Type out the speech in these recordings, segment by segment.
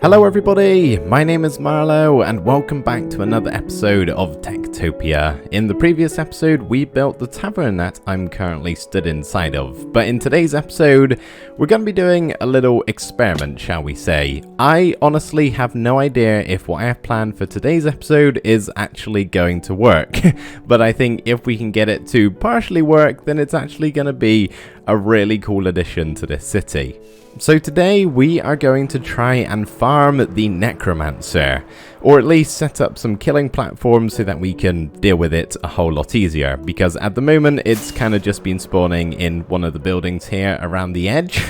Hello everybody, my name is Marlo and welcome back to another episode of TekTopia. In the previous episode we built the tavern that I'm currently stood inside of, but in today's episode we're going to be doing a little experiment, shall we say. I honestly have no idea if what I have planned for today's episode is actually going to work, but I think if we can get it to partially work then it's actually going to be a really cool addition to this city. So today we are going to try and farm the necromancer, or at least set up some killing platforms so that we can deal with it a whole lot easier, because at the moment it's kind of just been spawning in one of the buildings here around the edge.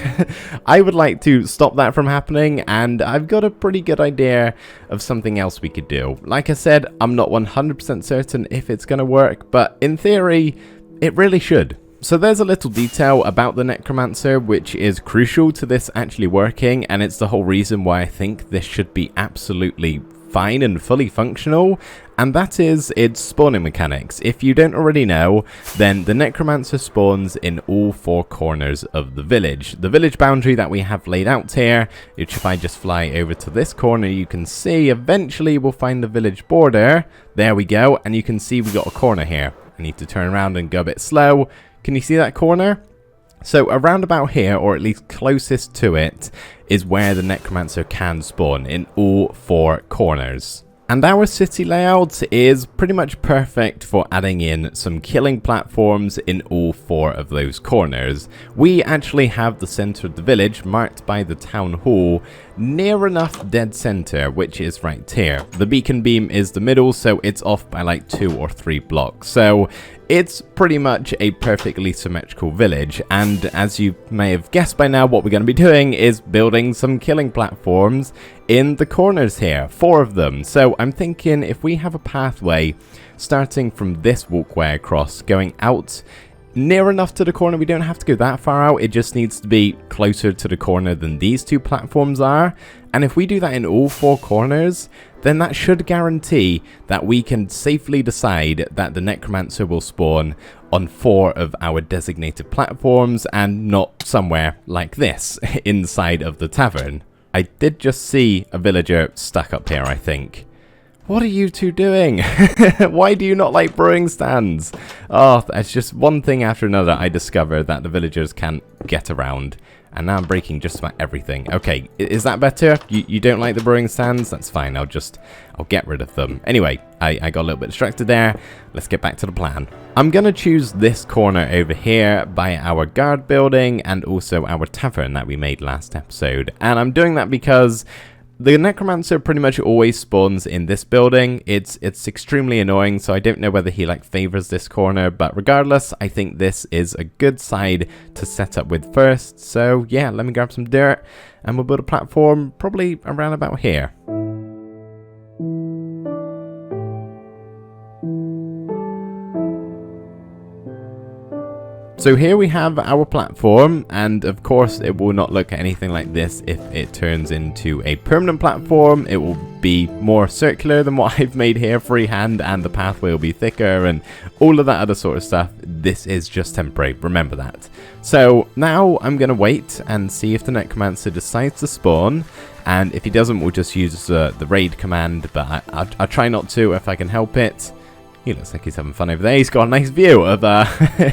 I would like to stop that from happening, and I've got a pretty good idea of something else we could do. Like I said, I'm not 100% certain if it's going to work, but in theory it really should. So there's a little detail about the necromancer which is crucial to this actually working, and it's the whole reason why I think this should be absolutely fine and fully functional, and that is its spawning mechanics. If you don't already know, then the necromancer spawns in all four corners of the village. The village boundary that we have laid out here, which if I just fly over to this corner you can see, eventually we'll find the village border. There we go, and you can see we got a corner here. I need to turn around and go a bit slow. Can you see that corner? So around about here, or at least closest to it, is where the necromancer can spawn, in all four corners. And our city layout is pretty much perfect for adding in some killing platforms in all four of those corners. We actually have the center of the village marked by the town hall near enough dead center, which is right here. The beacon beam is the middle, so it's off by like 2 or 3 blocks. So it's pretty much a perfectly symmetrical village, and as you may have guessed by now, what we're going to be doing is building some killing platforms in the corners here, 4 of them. So I'm thinking if we have a pathway starting from this walkway across, going out near enough to the corner, we don't have to go that far out, it just needs to be closer to the corner than these 2 platforms are. And if we do that in all 4 corners, then that should guarantee that we can safely decide that the necromancer will spawn on 4 of our designated platforms and not somewhere like this inside of the tavern. I did just see a villager stuck up here, I think. What are you two doing? Why do you not like brewing stands? Oh, it's just one thing after another I discover that the villagers can't get around. And now I'm breaking just about everything. Okay, is that better? You don't like the brewing stands? That's fine, I'll get rid of them. Anyway, I got a little bit distracted there. Let's get back to the plan. I'm going to choose this corner over here by our guard building and also our tavern that we made last episode. And I'm doing that because the necromancer pretty much always spawns in this building. It's extremely annoying, so I don't know whether he like favors this corner, but regardless, I think this is a good side to set up with first. So yeah, let me grab some dirt and we'll build a platform probably around about here. So here we have our platform, and of course it will not look anything like this if it turns into a permanent platform. It will be more circular than what I've made here freehand, and the pathway will be thicker and all of that other sort of stuff. This is just temporary, remember that. So now I'm going to wait and see if the necromancer decides to spawn, and if he doesn't we'll just use the raid command, but I'll try not to if I can help it. He looks like he's having fun over there. He's got a nice view of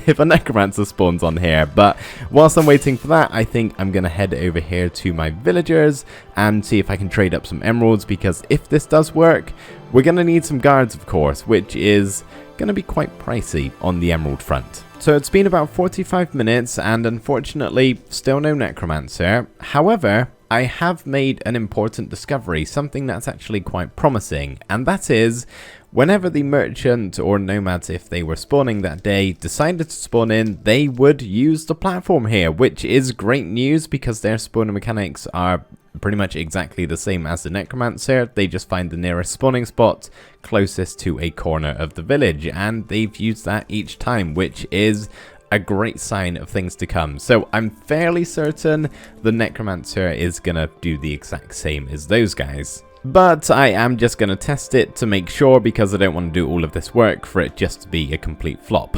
if a necromancer spawns on here. But whilst I'm waiting for that, I think I'm going to head over here to my villagers and see if I can trade up some emeralds, because if this does work, we're going to need some guards, of course, which is going to be quite pricey on the emerald front. So it's been about 45 minutes and unfortunately still no necromancer. However, I have made an important discovery, something that's actually quite promising, and that is whenever the merchant or nomads, if they were spawning that day, decided to spawn in, they would use the platform here, which is great news because their spawning mechanics are pretty much exactly the same as the necromancer. They just find the nearest spawning spot closest to a corner of the village, and they've used that each time, which is a great sign of things to come. So I'm fairly certain the necromancer is gonna do the exact same as those guys. But I am just going to test it to make sure, because I don't want to do all of this work for it just to be a complete flop.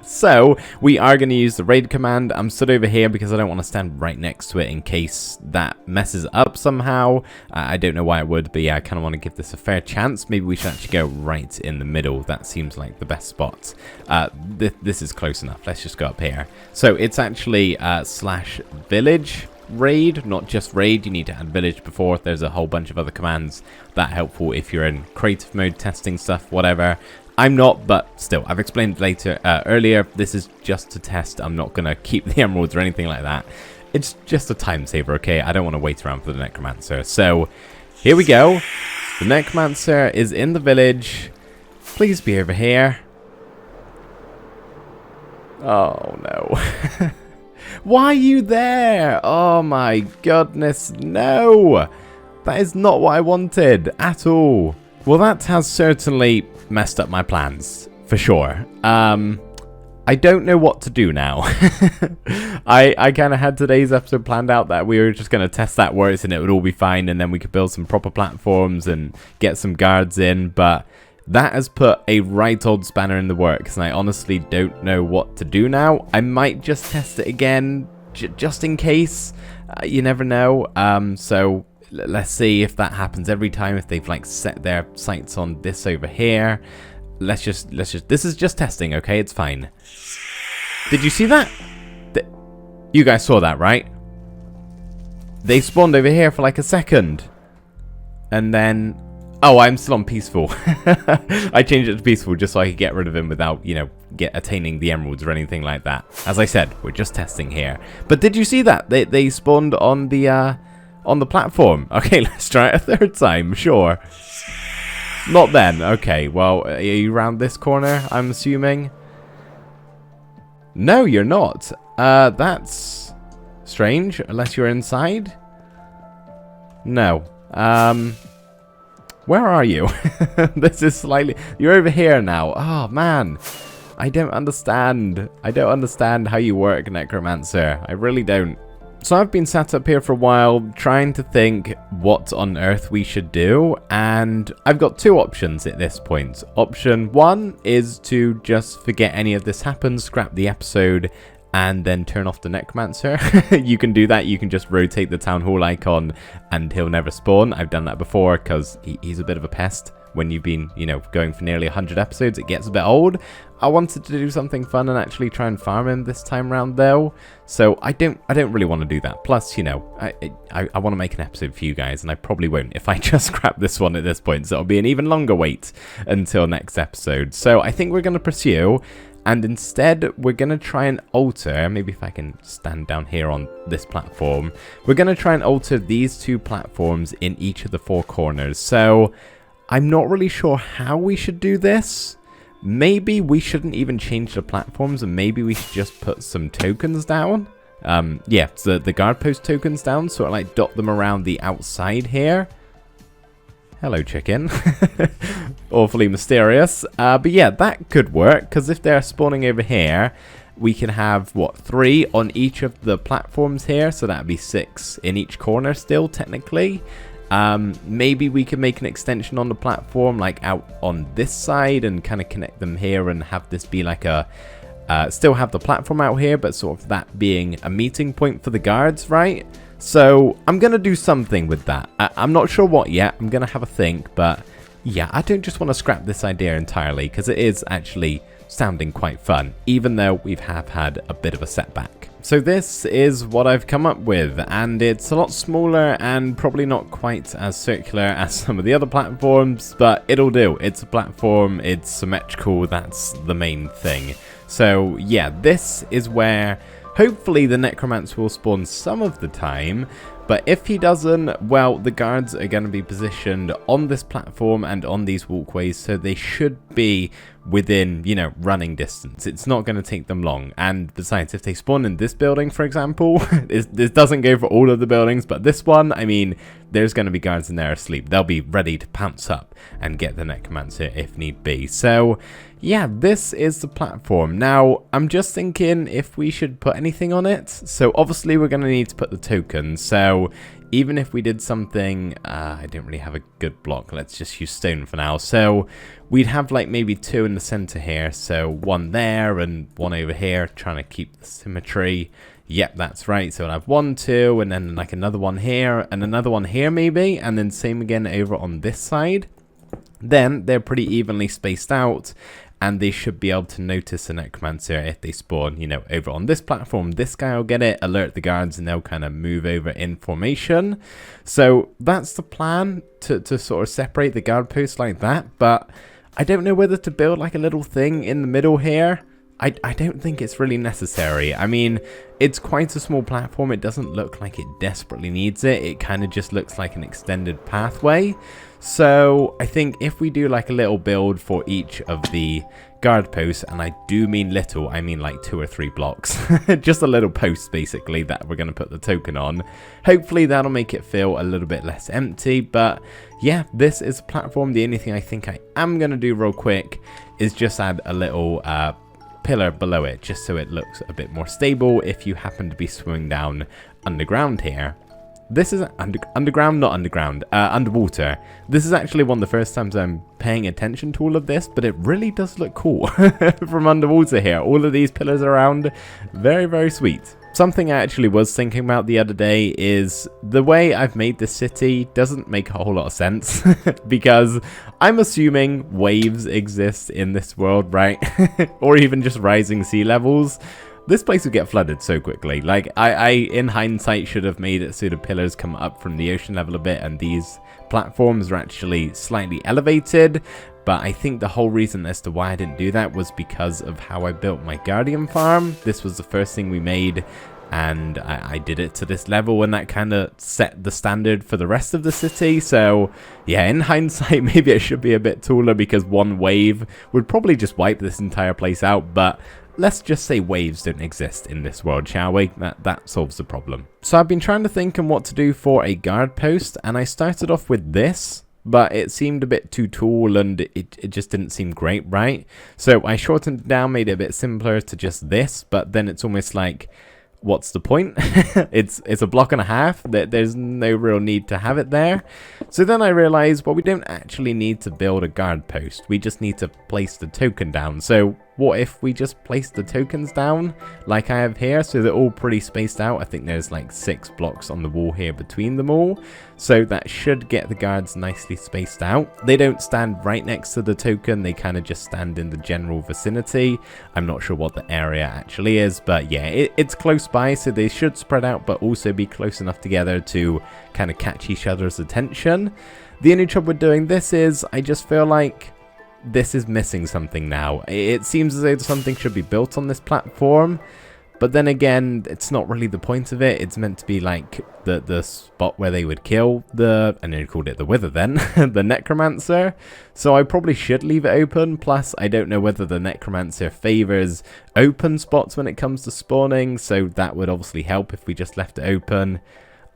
So we are going to use the raid command. I'm stood over here because I don't want to stand right next to it in case that messes up somehow. I don't know why it would, but yeah, I kind of want to give this a fair chance. Maybe we should actually go right in the middle. That seems like the best spot. This is close enough. Let's just go up here. So it's actually /village. Raid, not just raid. You need to add village before. There's a whole bunch of other commands that are helpful if you're in creative mode, testing stuff, whatever. I'm not, but still, I've explained later earlier. This is just to test. I'm not gonna keep the emeralds or anything like that. It's just a time saver, okay? I don't want to wait around for the necromancer. So here we go. The necromancer is in the village. Please be over here. Oh no. Why are you there? Oh my goodness, no! That is not what I wanted at all. Well, that has certainly messed up my plans, for sure. I don't know what to do now. I kind of had today's episode planned out that we were just going to test that works and it would all be fine, and then we could build some proper platforms and get some guards in, but that has put a right old spanner in the works, and I honestly don't know what to do now. I might just test it again, just in case. You never know. So let's see if that happens every time, if they've like set their sights on this over here. Let's just, this is just testing, okay? It's fine. Did you see that? You guys saw that, right? They spawned over here for like a second. And then... Oh, I'm still on peaceful. I changed it to peaceful just so I could get rid of him without, you know, attaining the emeralds or anything like that. As I said, we're just testing here. But did you see that? They spawned on the platform. Okay, let's try it a third time, sure. Not then. Okay, well, are you around this corner, I'm assuming? No, you're not. That's strange, unless you're inside. No. Where are you? This is slightly... You're over here now. Oh, man. I don't understand. I don't understand how you work, Necromancer. I really don't. So I've been sat up here for a while trying to think what on earth we should do, and I've got two options at this point. Option one is to just forget any of this happened, scrap the episode, and then turn off the necromancer. You can do that. You can just rotate the town hall icon and he'll never spawn. I've done that before because he's a bit of a pest. When you've been, you know, going for nearly 100 episodes, it gets a bit old. I wanted to do something fun and actually try and farm him this time around though. So I don't really want to do that. Plus, you know, I want to make an episode for you guys, and I probably won't if I just scrap this one at this point. So it'll be an even longer wait until next episode. So I think we're going to pursue. And instead, we're going to try and alter, maybe if I can stand down here on this platform, we're going to try and alter these two platforms in each of the four corners. So, I'm not really sure how we should do this. Maybe we shouldn't even change the platforms, and maybe we should just put some tokens down. Yeah, so the guard post tokens down, sort of like dot them around the outside here. Hello, chicken. Awfully mysterious. But yeah, that could work, because if they're spawning over here, we can have, what, 3 on each of the platforms here, so that'd be 6 in each corner still, technically. Maybe we can make an extension on the platform, like out on this side, and kind of connect them here and have this be like a... still have the platform out here, but sort of that being a meeting point for the guards, right? So, I'm going to do something with that. I'm not sure what yet. I'm going to have a think, but yeah, I don't just want to scrap this idea entirely, because it is actually sounding quite fun, even though we've had a bit of a setback. So this is what I've come up with, and it's a lot smaller and probably not quite as circular as some of the other platforms, but it'll do. It's a platform, it's symmetrical, that's the main thing. So yeah, this is where... hopefully the necromancer will spawn some of the time, but if he doesn't, well, the guards are going to be positioned on this platform and on these walkways, so they should be within, you know, running distance. It's not going to take them long, and besides, if they spawn in this building, for example, this doesn't go for all of the buildings, but this one, I mean, there's going to be guards in there asleep. They'll be ready to pounce up and get the necromancer if need be. So yeah, this is the platform. Now, I'm just thinking if we should put anything on it. So obviously we're going to need to put the tokens. So even if we did something, I don't really have a good block. Let's just use stone for now. So we'd have like maybe 2 in the center here. So 1 there and 1 over here, trying to keep the symmetry. Yep, that's right. So I'll have 1, 2, and then like another one here and another one here maybe. And then same again over on this side. Then they're pretty evenly spaced out. And they should be able to notice a necromancer if they spawn, you know, over on this platform. This guy will get it, alert the guards, and they'll kind of move over in formation. So that's the plan, to sort of separate the guard posts like that. But I don't know whether to build like a little thing in the middle here. I don't think it's really necessary. I mean, it's quite a small platform. It doesn't look like it desperately needs it. It kind of just looks like an extended pathway. So I think if we do like a little build for each of the guard posts, and I do mean little, I mean like 2 or 3 blocks, just a little post basically that we're going to put the token on. Hopefully that'll make it feel a little bit less empty. But yeah, this is a platform. The only thing I think I am going to do real quick is just add a little pillar below it, just so it looks a bit more stable if you happen to be swimming down underground here. This is underground, not underground, underwater. This is actually one of the first times I'm paying attention to all of this, but it really does look cool from underwater here. All of these pillars around, very, very sweet. Something I actually was thinking about the other day is the way I've made this city doesn't make a whole lot of sense because I'm assuming waves exist in this world, right? Or even just rising sea levels. This place would get flooded so quickly. Like, I in hindsight should have made it so the pillars come up from the ocean level a bit and these platforms are actually slightly elevated. But I think the whole reason as to why I didn't do that was because of how I built my guardian farm. This was the first thing we made, and I did it to this level, and that kind of set the standard for the rest of the city. So yeah, in hindsight, maybe it should be a bit taller because one wave would probably just wipe this entire place out. But let's just say waves don't exist in this world, shall we? That solves the problem. So I've been trying to think on what to do for a guard post, and I started off with this, but it seemed a bit too tall and it just didn't seem great, right? So I shortened it down, made it a bit simpler to just this, but then it's almost like, what's the point? it's a block and a half. There's no real need to have it there. So then I realized, well, we don't actually need to build a guard post. We just need to place the token down. So what if we just place the tokens down like I have here? So they're all pretty spaced out. I think there's like 6 blocks on the wall here between them all. So that should get the guards nicely spaced out. They don't stand right next to the token. They kind of just stand in the general vicinity. I'm not sure what the area actually is, but yeah, it's close by. So they should spread out, but also be close enough together to kind of catch each other's attention. The only trouble with doing this is I just feel like this is missing something now. It seems as though something should be built on this platform, but then again, it's not really the point of it. It's meant to be like the spot where they would kill and they called it the Wither then, the necromancer. So I probably should leave it open. Plus, I don't know whether the necromancer favors open spots when it comes to spawning, so that would obviously help if we just left it open.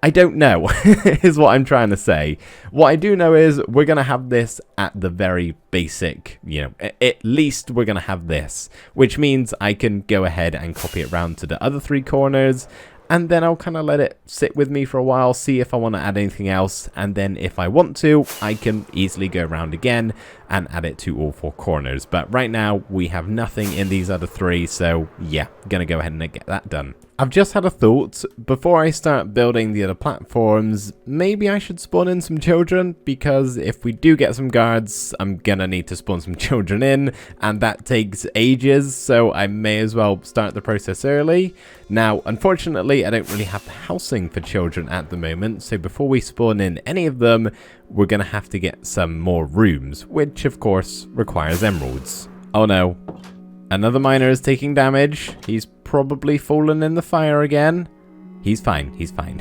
I don't know, is what I'm trying to say. What I do know is we're going to have this at the very basic, you know, at least we're going to have this, which means I can go ahead and copy it around to the other 3 corners, and then I'll kind of let it sit with me for a while, see if I want to add anything else, and then if I want to, I can easily go around again and add it to all 4 corners. But right now, we have nothing in these other 3, so yeah, going to go ahead and get that done. I've just had a thought. Before I start building the other platforms, maybe I should spawn in some children, because if we do get some guards, I'm gonna need to spawn some children in, and that takes ages, so I may as well start the process early. Now, unfortunately, I don't really have the housing for children at the moment, so before we spawn in any of them, we're gonna have to get some more rooms, which of course requires emeralds. Oh no. Another miner is taking damage. He's probably fallen in the fire again. He's fine. He's fine.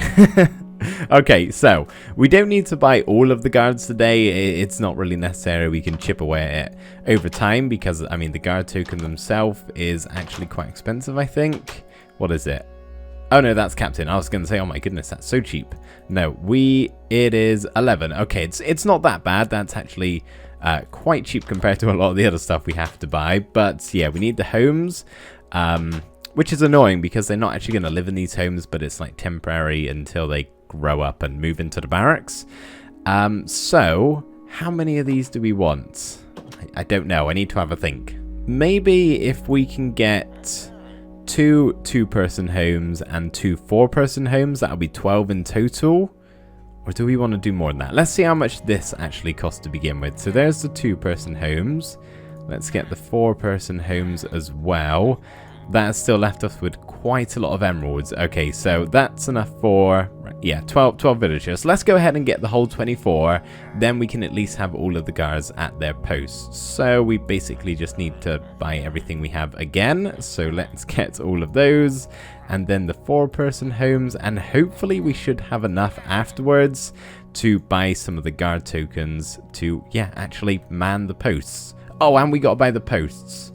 Okay, so we don't need to buy all of the guards today. It's not really necessary. We can chip away at it over time because, I mean, the guard token themselves is actually quite expensive, I think. What is it? Oh no, that's Captain. I was going to say, oh my goodness, that's so cheap. No, it is 11. Okay, it's not that bad. That's actually quite cheap compared to a lot of the other stuff we have to buy. But yeah, we need the homes, which is annoying because they're not actually going to live in these homes, but it's like temporary until they grow up and move into the barracks. So how many of these do we want? I don't know. I need to have a think. Maybe if we can get 2 2-person homes and 2 4-person homes, that'll be 12 in total. Or do we want to do more than that? Let's see how much this actually costs to begin with. So there's the 2-person homes. Let's get the 4-person homes as well. That has still left us with quite a lot of emeralds. Okay, so that's enough for, yeah, 12 villagers. Let's go ahead and get the whole 24. Then we can at least have all of the guards at their posts. So we basically just need to buy everything we have again. So let's get all of those. And then the 4-person homes. And hopefully we should have enough afterwards to buy some of the guard tokens to, yeah, actually man the posts. Oh, and we got to buy the posts.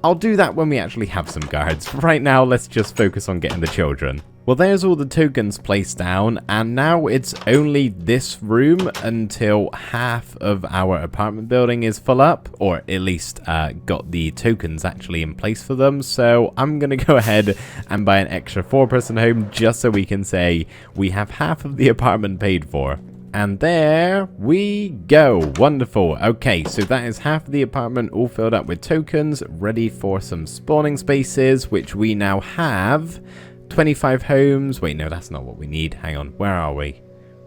I'll do that when we actually have some guards. Right now, let's just focus on getting the children. Well, there's all the tokens placed down, and now it's only this room until half of our apartment building is full up, or at least got the tokens actually in place for them. So I'm going to go ahead and buy an extra 4-person home just so we can say we have half of the apartment paid for. And there we go. Wonderful. Okay, so that is half of the apartment all filled up with tokens, ready for some spawning spaces, which we now have 25 homes. Wait, no, that's not what we need. Hang on. Where are we?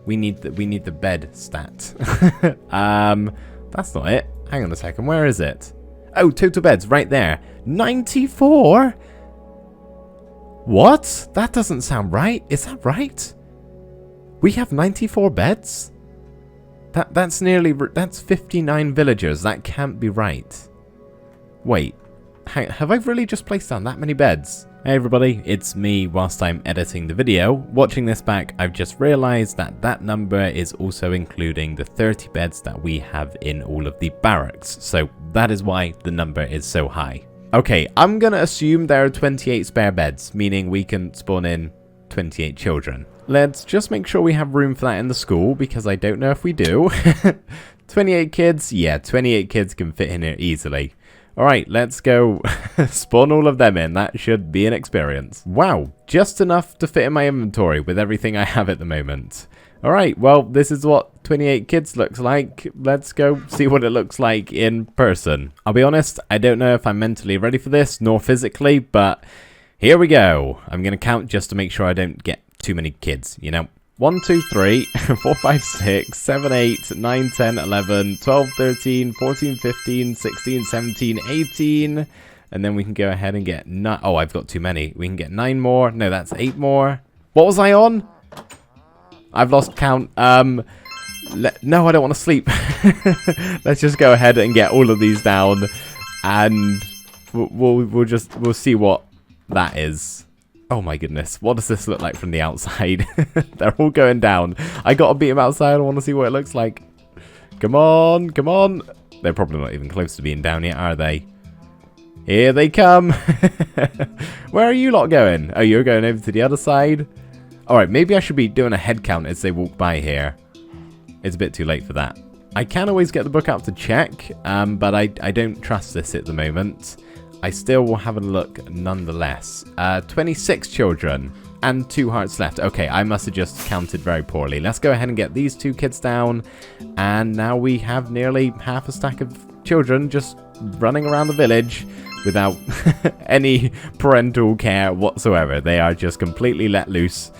We need the bed stat. That's not it. Hang on a second. Where is it? Oh, total beds right there. 94? What? That doesn't sound right. Is that right? We have 94 beds? That's 59 villagers. That can't be right. Wait, have I really just placed down that many beds? Hey everybody, it's me whilst I'm editing the video. Watching this back, I've just realized that that number is also including the 30 beds that we have in all of the barracks. So that is why the number is so high. Okay, I'm gonna assume there are 28 spare beds, meaning we can spawn in 28 children. Let's just make sure we have room for that in the school, because I don't know if we do. 28 kids? Yeah, 28 kids can fit in here easily. Alright, let's go spawn all of them in. That should be an experience. Wow, just enough to fit in my inventory with everything I have at the moment. Alright, well, this is what 28 kids looks like. Let's go see what it looks like in person. I'll be honest, I don't know if I'm mentally ready for this, nor physically, but here we go. I'm going to count just to make sure I don't get too many kids, you know. 1, 2, 3, 4, 5, 6, 7, 8, 9, 10, 11, 12, 13, 14, 15, 16, 17, 18. And then we can go ahead and get 9. Oh, I've got too many. We can get 9 more. No, that's 8 more. What was I on? I've lost count. No, I don't want to sleep. Let's just go ahead and get all of these down. And we'll see what that is. Oh my goodness, what does this look like from the outside? They're all going down. I gotta beat them outside. I want to see what it looks like. Come on, come on. They're probably not even close to being down yet, are they? Here they come. Where are you lot going? Oh, you're going over to the other side? Alright, maybe I should be doing a head count as they walk by here. It's a bit too late for that. I can always get the book out to check, but I don't trust this at the moment. I still will have a look nonetheless. 26 children and 2 hearts left. Okay, I must have just counted very poorly. Let's go ahead and get these 2 kids down. And now we have nearly half a stack of children just running around the village without any parental care whatsoever. They are just completely let loose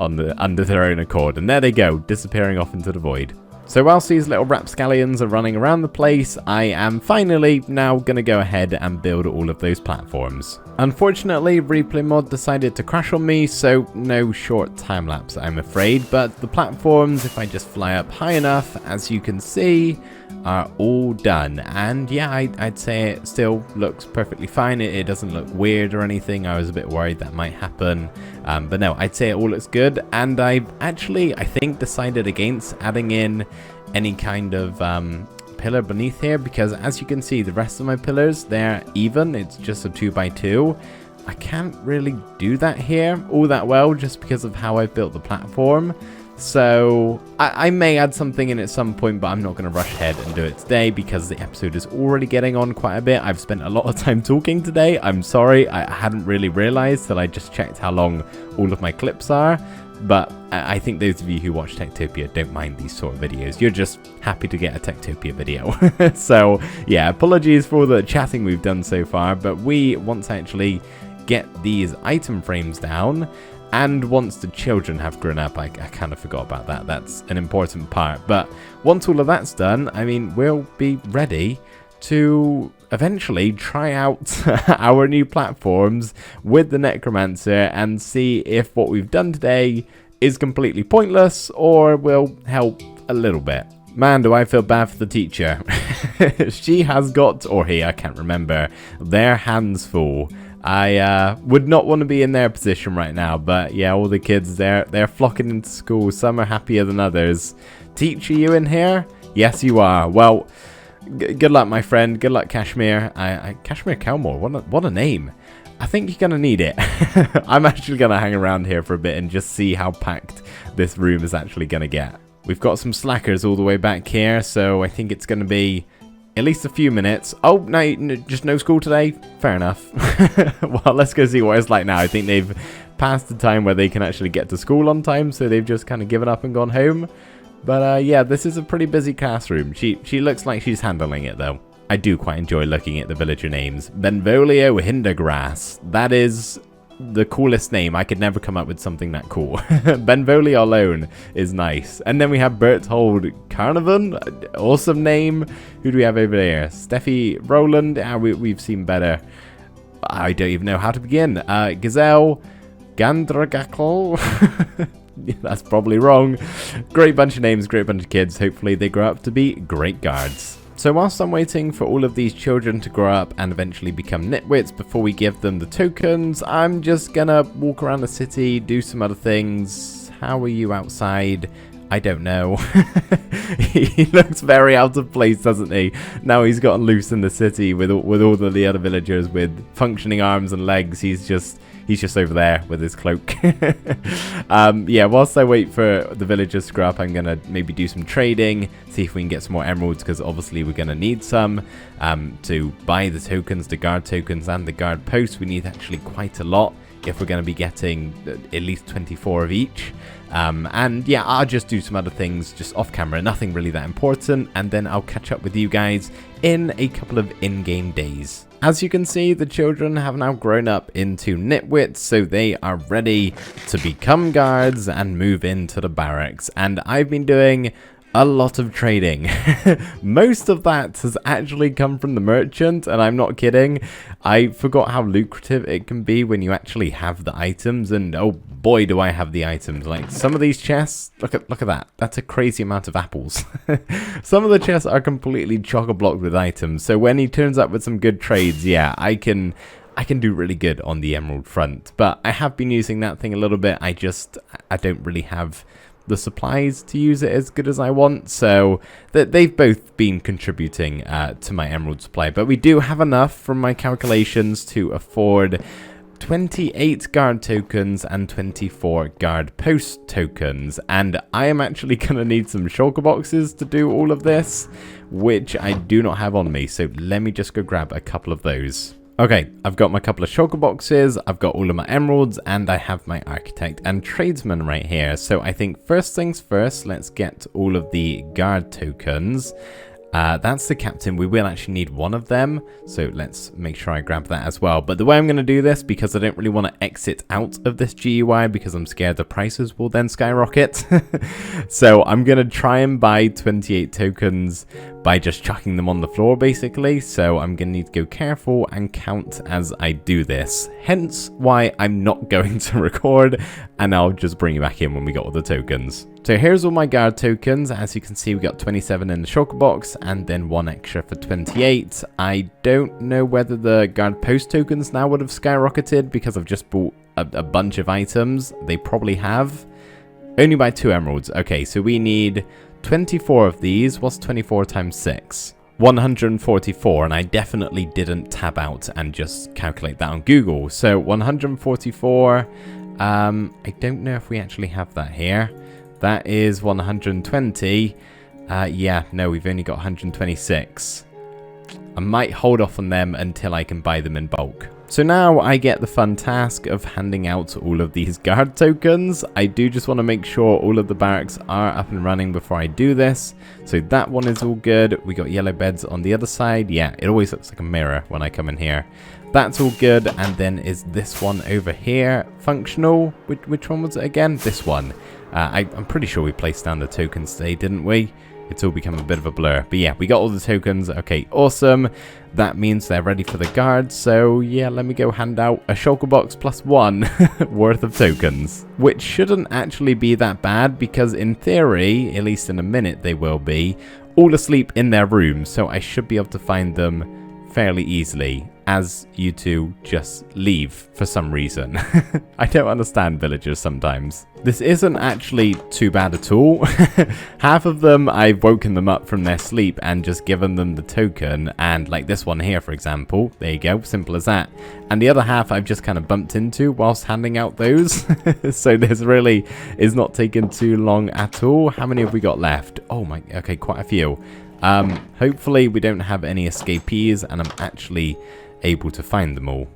under their own accord. And there they go, disappearing off into the void. So whilst these little rapscallions are running around the place, I am finally now going to go ahead and build all of those platforms. Unfortunately, Replay Mod decided to crash on me, so no short time lapse I'm afraid, but the platforms, if I just fly up high enough, as you can see, are all done. And yeah, I'd say it still looks perfectly fine. It doesn't look weird or anything. I was a bit worried that might happen. But no, I'd say it all looks good. And I've actually, I think, decided against adding in any kind of pillar beneath here, because as you can see, the rest of my pillars, they're even. It's just a 2x2. I can't really do that here all that well just because of how I've built the platform. So I may add something in at some point, but I'm not going to rush ahead and do it today because the episode is already getting on quite a bit. I've spent a lot of time talking today. I'm sorry, I hadn't really realized till I just checked how long all of my clips are. But I think those of you who watch TekTopia don't mind these sort of videos. You're just happy to get a TekTopia video. So yeah, apologies for all the chatting we've done so far, but we want to actually get these item frames down. And once the children have grown up, I kind of forgot about that. That's an important part. But once all of that's done, I mean, we'll be ready to eventually try out our new platforms with the necromancer and see if what we've done today is completely pointless or will help a little bit. Man, do I feel bad for the teacher. She has got, or he, I can't remember, their hands full. I would not want to be in their position right now, but yeah, all the kids, they're flocking into school. Some are happier than others. Teacher, you in here? Yes, you are. Well, good luck, my friend. Good luck, Kashmir. Kashmir Kelmore, what a name. I think you're going to need it. I'm actually going to hang around here for a bit and just see how packed this room is actually going to get. We've got some slackers all the way back here, so I think it's going to be at least a few minutes. Oh, no, just no school today? Fair enough. Well, let's go see what it's like now. I think they've passed the time where they can actually get to school on time, so they've just kind of given up and gone home. But yeah, this is a pretty busy classroom. She looks like she's handling it, though. I do quite enjoy looking at the villager names. Benvolio Hindergrass. That is the coolest name. I could never come up with something that cool. Benvolio alone is nice. And then we have Berthold Carnarvon. Awesome name. Who do we have over there? Steffi Roland. We've seen better. I don't even know how to begin. Gazelle. Gandragakl. That's probably wrong. Great bunch of names, great bunch of kids. Hopefully they grow up to be great guards. So whilst I'm waiting for all of these children to grow up and eventually become nitwits before we give them the tokens, I'm just gonna walk around the city, do some other things. How are you outside? I don't know. He looks very out of place, doesn't he? Now he's gotten loose in the city with all of the other villagers with functioning arms and legs. He's just over there with his cloak. Yeah, whilst I wait for the villagers to grow up, I'm going to maybe do some trading, see if we can get some more emeralds, because obviously we're going to need some to buy the tokens, the guard tokens and the guard posts. We need actually quite a lot if we're going to be getting at least 24 of each. And yeah, I'll just do some other things just off camera, nothing really that important, and then I'll catch up with you guys in a couple of in-game days. As you can see, the children have now grown up into nitwits, so they are ready to become guards and move into the barracks. And I've been doing a lot of trading. Most of that has actually come from the merchant, and I'm not kidding. I forgot how lucrative it can be when you actually have the items, and oh boy do I have the items. Like some of these chests, look at that. That's a crazy amount of apples. Some of the chests are completely chock-a-blocked with items, so when he turns up with some good trades, yeah, I can do really good on the emerald front. But I have been using that thing a little bit. I don't really have the supplies to use it as good as I want, so they've both been contributing to my emerald supply. But we do have enough from my calculations to afford 28 guard tokens and 24 guard post tokens, and I am actually going to need some shulker boxes to do all of this, which I do not have on me, so let me just go grab a couple of those. Okay, I've got my couple of shulker boxes, I've got all of my emeralds, and I have my architect and tradesman right here. So I think first things first, let's get all of the guard tokens. That's the captain. We will actually need one of them, so let's make sure I grab that as well. But the way I'm going to do this, because I don't really want to exit out of this GUI because I'm scared the prices will then skyrocket. So I'm going to try and buy 28 tokens by just chucking them on the floor, basically. So I'm going to need to go careful and count as I do this. Hence why I'm not going to record, and I'll just bring you back in when we got all the tokens. So here's all my guard tokens. As you can see, we got 27 in the shulker box and then one extra for 28. I don't know whether the guard post tokens now would have skyrocketed because I've just bought a bunch of items. They probably have. Only by 2 emeralds. Okay, so we need 24 of these. What's 24 times 6? 144, and I definitely didn't tab out and just calculate that on Google. So 144, I don't know if we actually have that here. That is 120. Yeah, no, we've only got 126. I might hold off on them until I can buy them in bulk. So now I get the fun task of handing out all of these guard tokens. I do just want to make sure all of the barracks are up and running before I do this. So that one is all good. We got yellow beds on the other side. Yeah, it always looks like a mirror when I come in here. That's all good. And then is this one over here functional? Which one was it again? This one. I'm pretty sure we placed down the tokens today, didn't we? It's all become a bit of a blur. But yeah, we got all the tokens. Okay, awesome. That means they're ready for the guards. So yeah, let me go hand out a shulker box plus 1 worth of tokens. Which shouldn't actually be that bad because in theory, at least in a minute they will be, all asleep in their rooms. So I should be able to find them fairly easily as you two just leave for some reason. I don't understand villagers sometimes. This isn't actually too bad at all. Half of them, I've woken them up from their sleep and just given them the token. And like this one here, for example, there you go, simple as that. And the other half I've just kind of bumped into whilst handing out those. So this really is not taking too long at all. How many have we got left? Oh my, okay, quite a few. Hopefully we don't have any escapees and I'm actually able to find them all.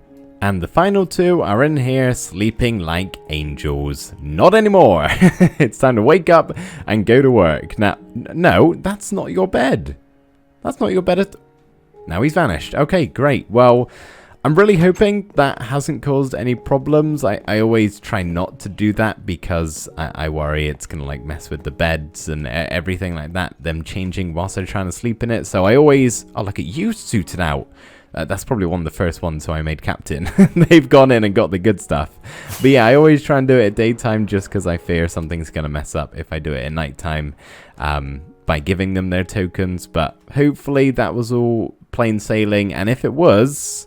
And the final two are in here sleeping like angels. Not anymore. It's time to wake up and go to work. Now, no, that's not your bed. That's not your bed. Now he's vanished. Okay, great. Well, I'm really hoping that hasn't caused any problems. I always try not to do that because I worry it's going to like mess with the beds and everything like that. Them changing whilst they're trying to sleep in it. So I always, oh look at you suited out. That's probably one of the first ones who I made captain. They've gone in and got the good stuff. But yeah, I always try and do it at daytime just because I fear something's going to mess up if I do it at nighttime by giving them their tokens. But hopefully that was all plain sailing. And if it was,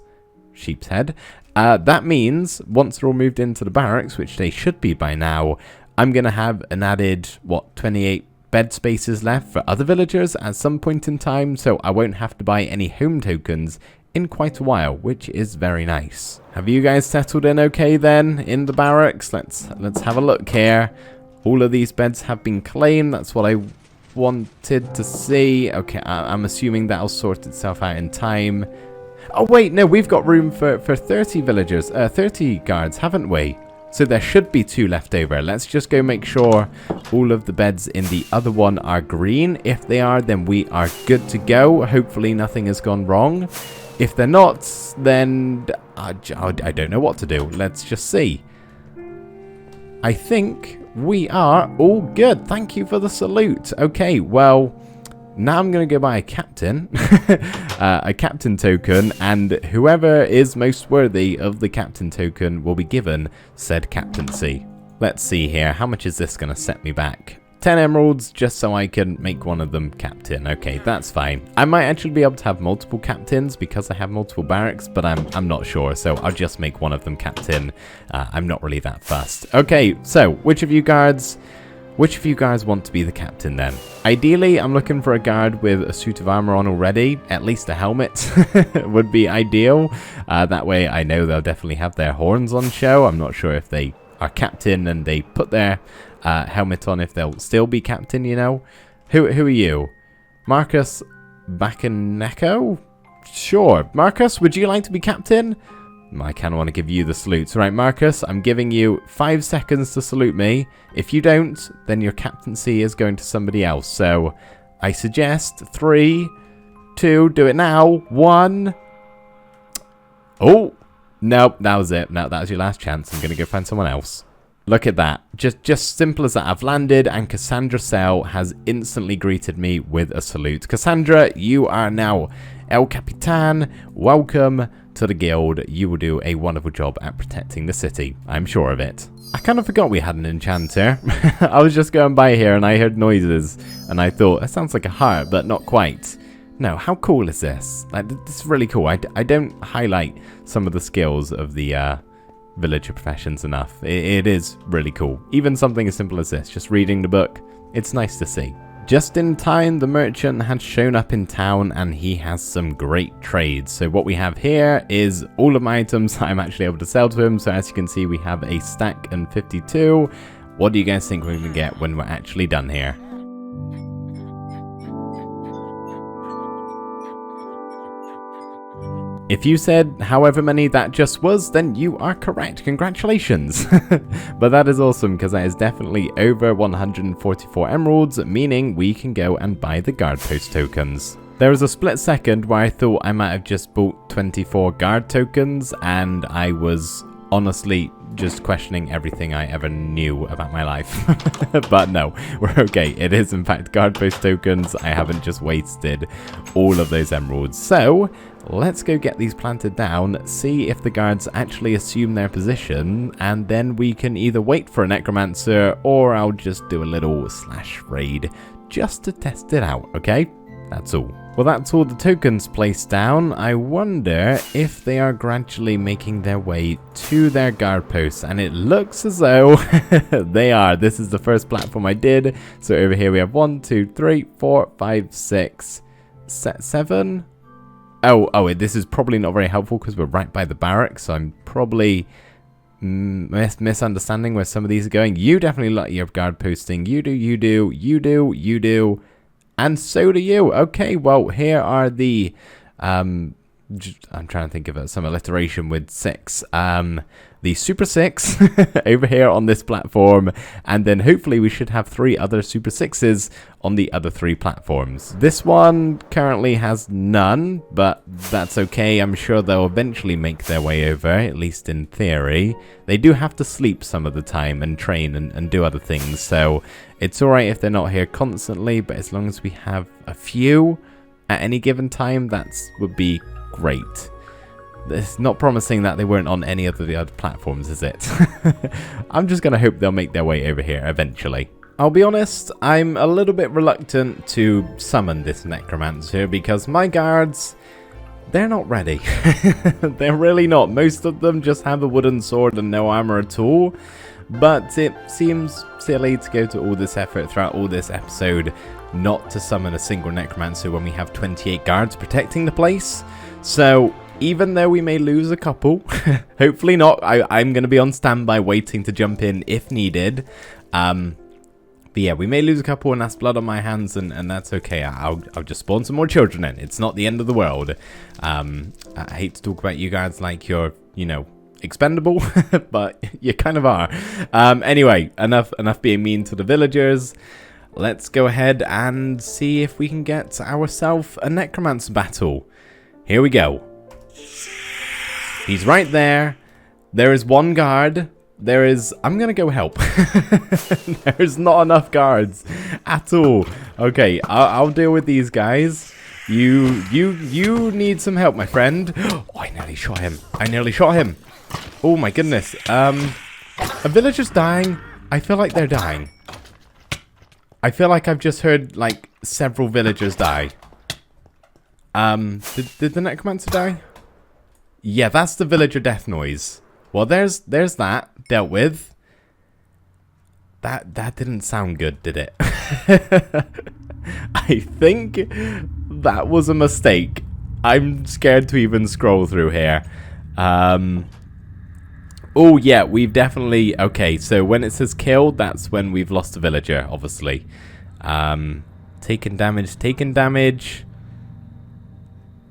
sheep's head, that means once they're all moved into the barracks, which they should be by now, I'm going to have an added, what, 28 bed spaces left for other villagers at some point in time. So I won't have to buy any home tokens in quite a while, which is very nice. Have you guys settled in okay then in the barracks? Let's have a look here. All of these beds have been claimed. That's what I wanted to see. Okay, I'm assuming that'll sort itself out in time. Oh wait, no, we've got room for 30 villagers, 30 guards, haven't we? So there should be 2 left over. Let's just go make sure all of the beds in the other one are green. If they are, then we are good to go. Hopefully nothing has gone wrong. If they're not, then I don't know what to do. Let's just see. I think we are all good. Thank you for the salute. Okay, well, now I'm going to go buy a captain. A captain token. And whoever is most worthy of the captain token will be given said captaincy. Let's see here. How much is this going to set me back? 10 emeralds just so I can make one of them captain. Okay, that's fine. I might actually be able to have multiple captains because I have multiple barracks, but I'm not sure. So I'll just make one of them captain. I'm not really that fussed. Okay, so which of you guys want to be the captain then? Ideally, I'm looking for a guard with a suit of armor on already. At least a helmet would be ideal. That way I know they'll definitely have their horns on show. I'm not sure if they are captain and they put their helmet on if they'll still be captain, you know. Who are you? Marcus Bacaneko? Sure. Marcus, would you like to be captain? I kind of want to give you the salute. Right, Marcus, I'm giving you 5 seconds to salute me. If you don't, then your captaincy is going to somebody else. So I suggest 3, 2, do it now. 1. Oh, nope, that was it. No, that was your last chance. I'm going to go find someone else. Look at that. Just simple as that. I've landed and Cassandra Sell has instantly greeted me with a salute. Cassandra, you are now El Capitan. Welcome to the guild. You will do a wonderful job at protecting the city. I'm sure of it. I kind of forgot we had an enchanter. I was just going by here and I heard noises and I thought, that sounds like a heart, but not quite. No, how cool is this? Like, this is really cool. I don't highlight some of the skills of the villager professions enough. It is really cool. Even something as simple as this, just reading the book, it's nice to see. Just in time, the merchant had shown up in town and he has some great trades. So what we have here is all of my items I'm actually able to sell to him. So as you can see, we have a stack and 52. What do you guys think we're going to get when we're actually done here? If you said however many that just was, then you are correct. Congratulations. But that is awesome, because that is definitely over 144 emeralds, meaning we can go and buy the guard post tokens. There was a split second where I thought I might have just bought 24 guard tokens, and I was honestly just questioning everything I ever knew about my life. But no, we're okay. It is in fact guard post tokens. I haven't just wasted all of those emeralds. So let's go get these planted down, see if the guards actually assume their position, and then we can either wait for a necromancer, or I'll just do a little slash raid just to test it out, okay? That's all. Well, that's all the tokens placed down. I wonder if they are gradually making their way to their guard posts, and it looks as though they are. This is the first platform I did. So over here we have 1, 2, 3, 4, 5, 6, 7. Oh, this is probably not very helpful because we're right by the barracks. So I'm probably misunderstanding where some of these are going. You definitely like your guard posting. You do. And so do you. Okay, well, here are the... I'm trying to think of some alliteration with 6. The Super 6 over here on this platform. And then hopefully we should have 3 other Super 6s on the other 3 platforms. This one currently has none, but that's okay. I'm sure they'll eventually make their way over, at least in theory. They do have to sleep some of the time and train and do other things, so it's alright if they're not here constantly, but as long as we have a few at any given time, that would be great. It's not promising that they weren't on any of the other platforms, is it? I'm just going to hope they'll make their way over here eventually. I'll be honest, I'm a little bit reluctant to summon this necromancer because my guards, they're not ready. They're really not. Most of them just have a wooden sword and no armor at all. But it seems silly to go to all this effort throughout all this episode not to summon a single necromancer when we have 28 guards protecting the place. So even though we may lose a couple, hopefully not, I'm going to be on standby waiting to jump in if needed. But yeah, we may lose a couple and that's blood on my hands, and that's okay. I'll just spawn some more children in. It's not the end of the world. I hate to talk about you guys like you're, you know, expendable, but you kind of are. Anyway, enough being mean to the villagers. Let's go ahead and see if we can get ourselves a necromancer battle. Here we go. He's right there. There is one guard. There is... I'm going to go help. There's not enough guards at all. Okay, I'll deal with these guys. You need some help, my friend. Oh, I nearly shot him. Oh, my goodness. A villager's dying. I feel like they're dying. I feel like I've just heard, like, several villagers die. Did the necromancer die? Yeah, that's the villager death noise. Well, there's that dealt with. That didn't sound good, did it? I think that was a mistake. I'm scared to even scroll through here. Oh yeah, we've definitely... Okay, so when it says killed, that's when we've lost a villager, obviously. Taken damage.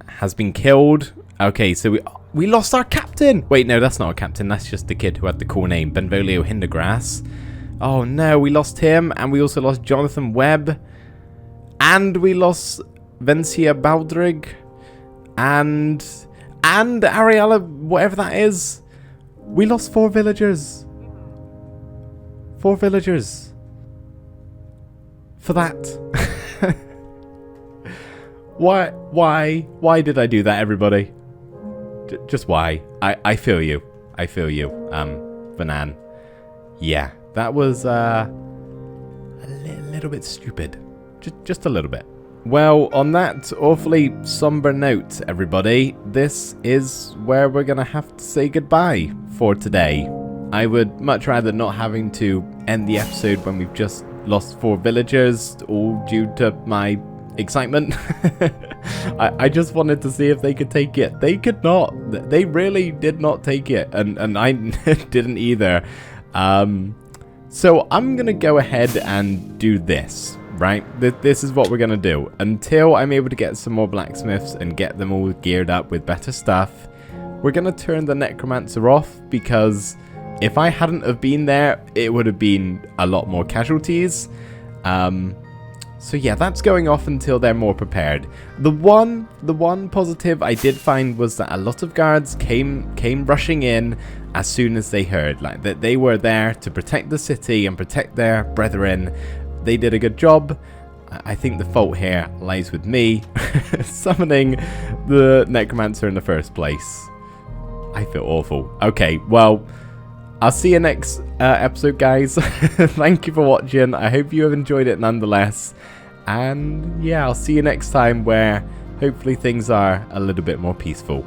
Has been killed. Okay, so we lost our captain. Wait, no, that's not a captain. That's just the kid who had the cool name, Benvolio Hindergrass. Oh no, we lost him, and we also lost Jonathan Webb, and we lost Vencia Baldrig, and Ariella, whatever that is. We lost 4 villagers. 4 villagers. For that. Why did I do that, everybody? Just why? I feel you. Banan. Yeah, that was a little bit stupid. Just a little bit. Well, on that awfully somber note, everybody, this is where we're gonna have to say goodbye for today. I would much rather not having to end the episode when we've just lost 4 villagers, all due to my excitement. I just wanted to see if they could take it. They could not. They really did not take it, and I didn't either. So I'm going to go ahead and do this, right? This is what we're going to do. Until I'm able to get some more blacksmiths and get them all geared up with better stuff, we're going to turn the necromancer off, because if I hadn't have been there, it would have been a lot more casualties. So yeah, that's going off until they're more prepared. The one positive I did find was that a lot of guards came rushing in as soon as they heard, like, that they were there to protect the city and protect their brethren. They did a good job. I think the fault here lies with me summoning the necromancer in the first place. I feel awful. Okay, well, I'll see you next episode, guys. Thank you for watching. I hope you have enjoyed it nonetheless. And yeah, I'll see you next time, where hopefully things are a little bit more peaceful.